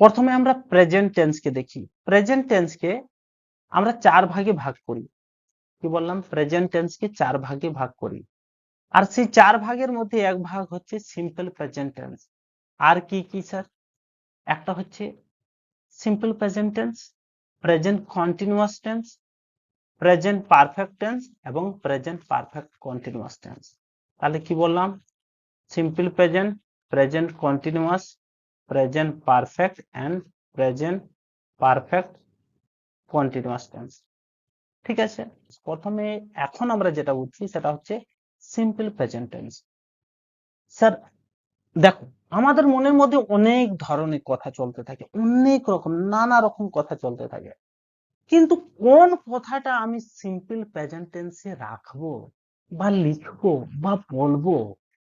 প্রথমে আমরা প্রেজেন্ট টেন্সকে দেখি। প্রেজেন্ট টেন্সকে আমরা 4 ভাগে ভাগ করি। কি বললাম? প্রেজেন্ট টেন্সকে 4 ভাগে ভাগ করি। আর সেই 4 ভাগের মধ্যে এক ভাগ হচ্ছে সিম্পল প্রেজেন্ট টেন্স। আর কি কি স্যার? একটা হচ্ছে simple present tense, present continuous tense, present perfect tense এবং প্রেজেন্ট পারফেক্ট কন্টিনিউয়াস টেন্স। তাহলে কি বললাম? Simple present, present continuous, present perfect and present perfect continuous tense. ঠিক আছে? প্রথমে এখন আমরা যেটা বুঝছি সেটা হচ্ছে সিম্পল প্রেজেন্ট টেন্স। স্যার দেখো, আমাদের মনের মধ্যে অনেক ধরনের কথা চলতে থাকে, অনেক রকম নানা রকম কথা চলতে থাকে, কিন্তু কোন কথাটা আমি সিম্পল প্রেজেন্ট টেন্সে রাখবো বা লিখবো বা বলবো,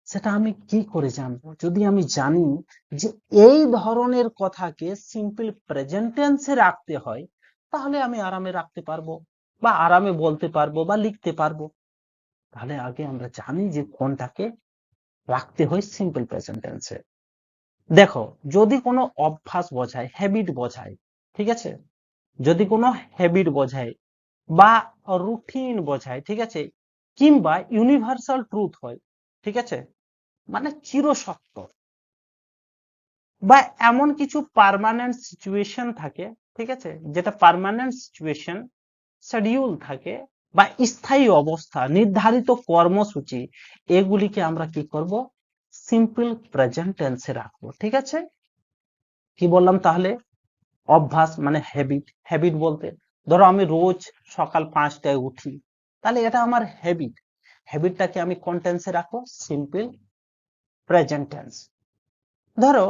সেটা আমি কি করে জানবো? যদি আমি জানি যে এই ধরনের কথাকে সিম্পল প্রেজেন্ট টেন্সে রাখতে হয়, তাহলে আমি আরামে রাখতে পারবো বা আরামে বলতে পারবো বা লিখতে পারবো। তাহলে আগে আমরা জানি যে কোনটাকে রাখতে হয় সিম্পল প্রেজেন্ট টেন্সে। দেখো, যদি কোনো অভ্যাস বোঝায়, হ্যাবিট বোঝায়, ঠিক আছে, যদি কোনো হ্যাবিট বোঝায় বা রুটিন বোঝায়, ঠিক আছে, কিংবা ইউনিভার্সাল ট্রুথ হয়, ঠিক আছে, মানে চিরসত্য, বা এমন কিছু পার্মানেন্ট সিচুয়েশন থাকে, ঠিক আছে, যেটা পার্মানেন্ট সিচুয়েশন, শিডিউল থাকে বা স্থায়ী অবস্থা, নির্ধারিত কর্মসূচি, এগুলিকে আমরা কি করব? সিম্পল প্রেজেন্ট টেন্সে রাখবো। ঠিক আছে? কি বললাম তাহলে? অভ্যাস মানে হ্যাবিট। হ্যাবিট বলতে ধরো আমি রোজ সকাল 5টায় উঠি, তাহলে এটা আমার হ্যাবিট। হ্যাবিটটাকে আমি কোন টেন্সে রাখবো? Simple present tense. ধরো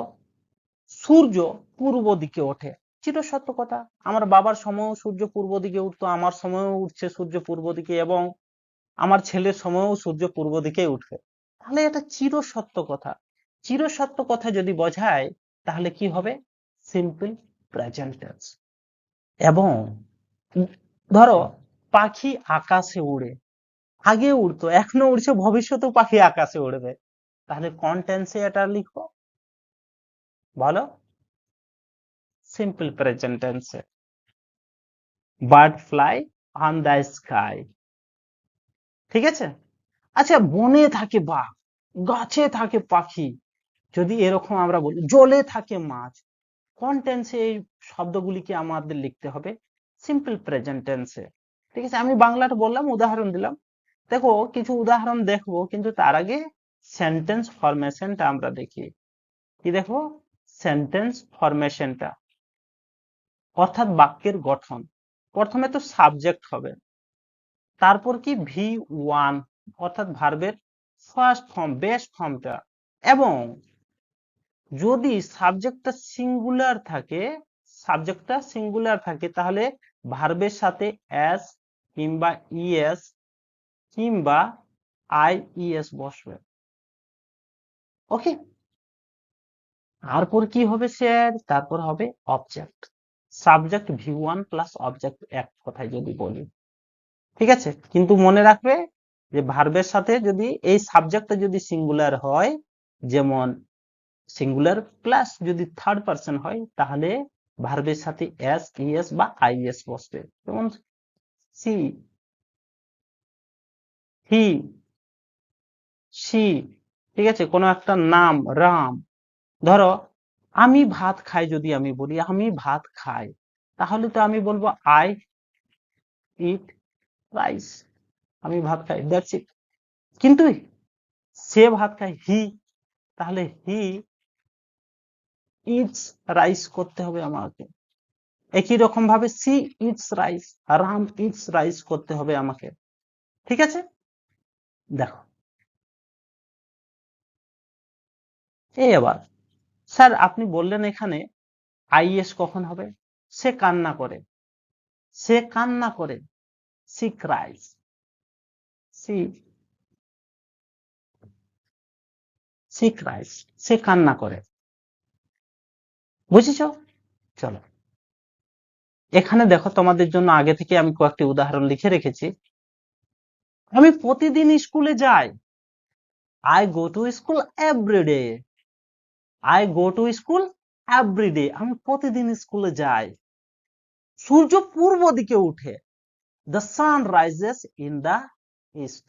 সূর্য পূর্ব দিকে ওঠে, চিরসত্য কথা। আমার বাবার সময়ও সূর্য পূর্ব দিকে উঠতো, আমার সময়ও উঠছে সূর্য পূর্ব দিকে, এবং আমার ছেলের সময়ও সূর্য পূর্ব দিকে উঠবে। তাহলে এটা চিরসত্য কথা। চিরসত্য কথা যদি বোঝায়, তাহলে কি হবে? Simple present tense. এবং ধরো পাখি আকাশে উড়ে, আগে উড়তো, এখনো উড়ছে, ভবিষ্যতেও পাখি আকাশে উড়বে, তাহলে কোন টেন্সে এটা লিখবো বলো? সিম্পল প্রেজেন্ট টেন্সে। Bird fly on the sky. ঠিক আছে? আচ্ছা, বনে থাকে বাঘ, গাছে থাকে পাখি, যদি এরকম আমরা বলি জলে থাকে মাছ, কোন টেন্সে এই শব্দগুলিকে আমাদের লিখতে হবে? সিম্পল প্রেজেন্ট টেন্সে। ঠিক আছে? আমি বাংলাটা বললাম, উদাহরণ দিলাম। দেখো, কিছু উদাহরণ দেখবো, কিন্তু তার আগে সেন্টেন্স ফরমেশনটা আমরা দেখি। কি দেখো? সেন্টেন্স ফরমেশনটা, অর্থাৎ বাক্যের গঠন। প্রথমে তো সাবজেক্ট হবে, তারপর কি V1, অর্থাৎ ভার্বের ফার্স্ট ফর্ম, বেস ফর্মটা। এবং যদি সাবজেক্টটা সিঙ্গুলার থাকে, তাহলে ভার্বের সাথে এস কিংবা ইএস কিংবা আইইএস বসবে। ওকে? তারপর কি হবে স্যার? তারপর হবে object. Subject V1 plus object, এক কথায় যদি বলি। ঠিক আছে? কিন্তু মনে রাখবে যে ভার্বের সাথে যদি এই সাবজেক্টটা যদি সিঙ্গুলার হয়, যেমন সিঙ্গুলার প্লাস যদি থার্ড পারসন হয়, তাহলে ভার্বের সাথে এস, ইএস বা আইএস বসবে। যেমন সি, হি, সি। ঠিক আছে? কোনো একটা নাম, রাম। ধরো আমি ভাত খাই, যদি আমি বলি আমি ভাত খাই, তাহলে তো আমি বলবো আই ইট রাইস। আমি ভাত খাই, দ্যাটস ইট। কিন্তু সে ভাত খায়, হি, তাহলে হি ইটস রাইস করতে হবে আমাকে। একই রকম ভাবে she eats rice, Ram eats rice করতে হবে আমাকে। ঠিক আছে? দেখো, এই আবার স্যার আপনি বললেন এখানে আইএস কখন হবে? সে কান্না করে, সে কান্না করে, she cries, she she cries, সে কান্না করে। বুঝেছ? চলো, এখানে দেখো, তোমাদের জন্য আগে থেকে আমি কয়েকটি উদাহরণ লিখে রেখেছি। আমি প্রতিদিন স্কুলে যাই, I go to school every day. I go to school everyday, আমি প্রতিদিন স্কুলে যাই। সূর্য পূর্ব দিকে উঠে, the sun rises in the east.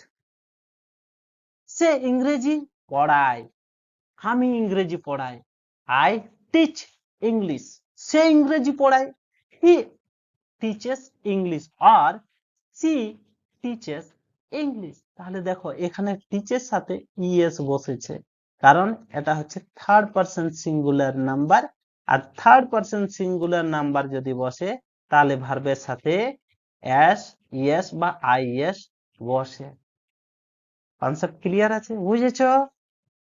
সে ইংরেজি পড়ায়, আমি ইংরেজি পড়াই। আই টিচ ইংলিশ, সে ইংরেজি পড়ায়। হি টিচেস ইংলিশ আর সি টিচেস ইংলিশ। তাহলে দেখো এখানে টিচের সাথে ইএস বসেছে, কারণ এটা হচ্ছে থার্ড পারসন সিঙ্গুলার নাম্বার। আর থার্ড পারসন সিঙ্গুলার নাম্বার যদি বসে তাহলে ভার্বের সাথে এস, ইএস বা আইএস বসে। কনসেপ্ট ক্লিয়ার আছে? বুঝেছো?